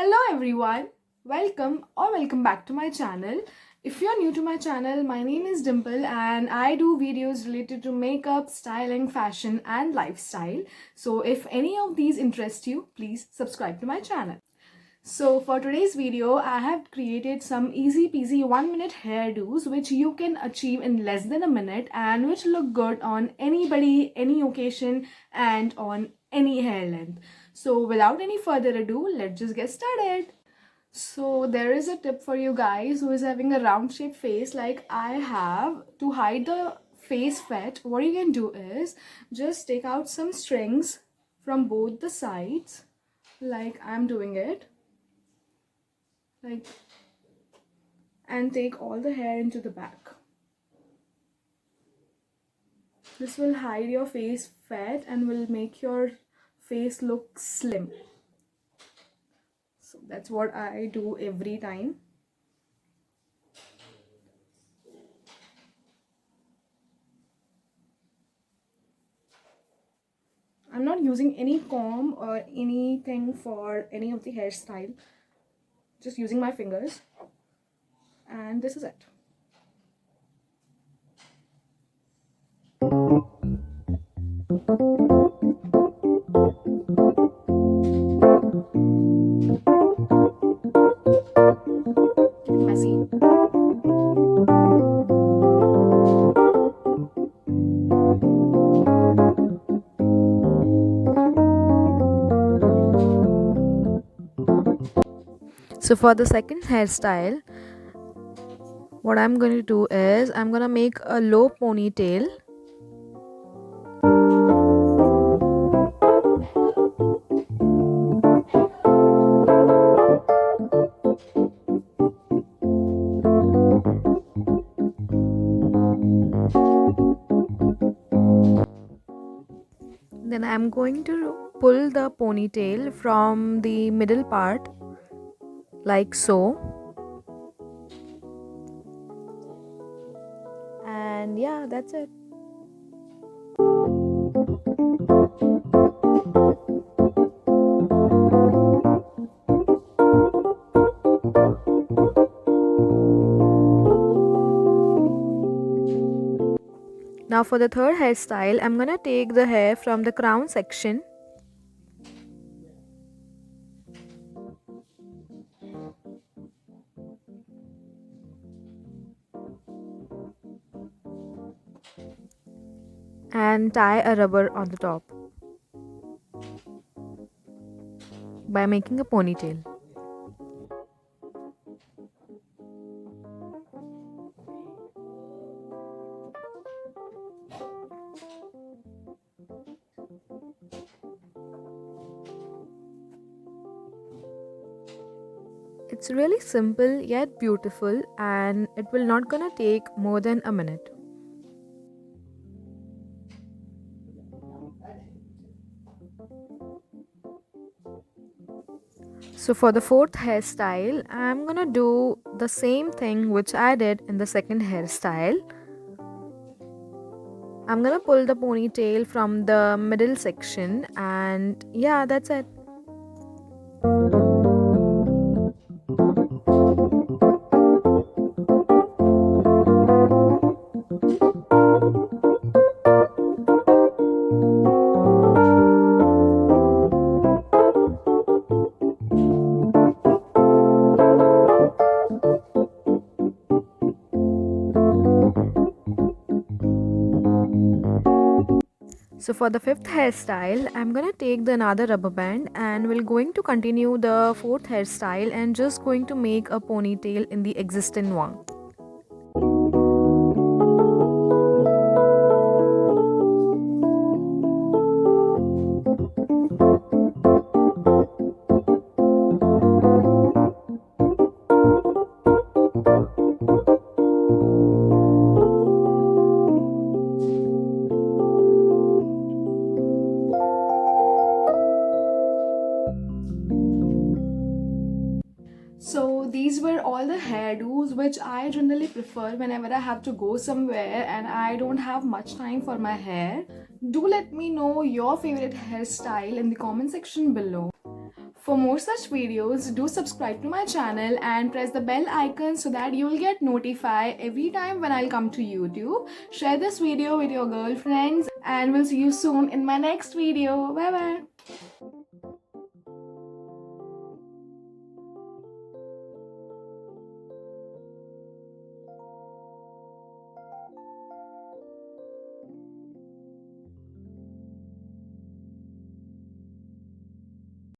Hello everyone, welcome back to my channel. If you're new to my channel, my name is Dimple and I do videos related to makeup, styling, fashion and lifestyle. So if any of these interest you, please subscribe to my channel. So for today's video, I have created some easy peasy 1 minute hairdos which you can achieve in less than a minute and which look good on anybody, any occasion and on any hair length. So without any further ado, let's just get started. So there is a tip for you guys who is having a round shaped face like I have. To hide the face fat, what you can do is just take out some strings from both the sides like I'm doing it, like, and take all the hair into the back. This will hide your face fat and will make your face look slim. So that's what I do every time. I'm not using any comb or anything for any of the hairstyle, just using my fingers, and this is it. Messy. So for the second hairstyle, what I'm going to do is I'm going to make a low ponytail. Then I'm going to pull the ponytail from the middle part like so. And yeah, that's it. Now for the third hairstyle, I'm gonna take the hair from the crown section and tie a rubber on the top by making a ponytail. It's really simple yet beautiful and it will not gonna take more than a minute. So for the fourth hairstyle, I'm gonna do the same thing which I did in the second hairstyle. I'm gonna pull the ponytail from the middle section and yeah, that's it. So for the fifth hairstyle, I'm gonna take the another rubber band and we're going to continue the fourth hairstyle and just going to make a ponytail in the existing one. So these were all the hairdos which I generally prefer whenever I have to go somewhere and I don't have much time for my hair. Do let me know your favorite hairstyle in the comment section below. For more such videos, do subscribe to my channel and press the bell icon so that you'll get notified every time when I'll come to YouTube. Share this video with your girlfriends and we'll see you soon in my next video. Bye bye.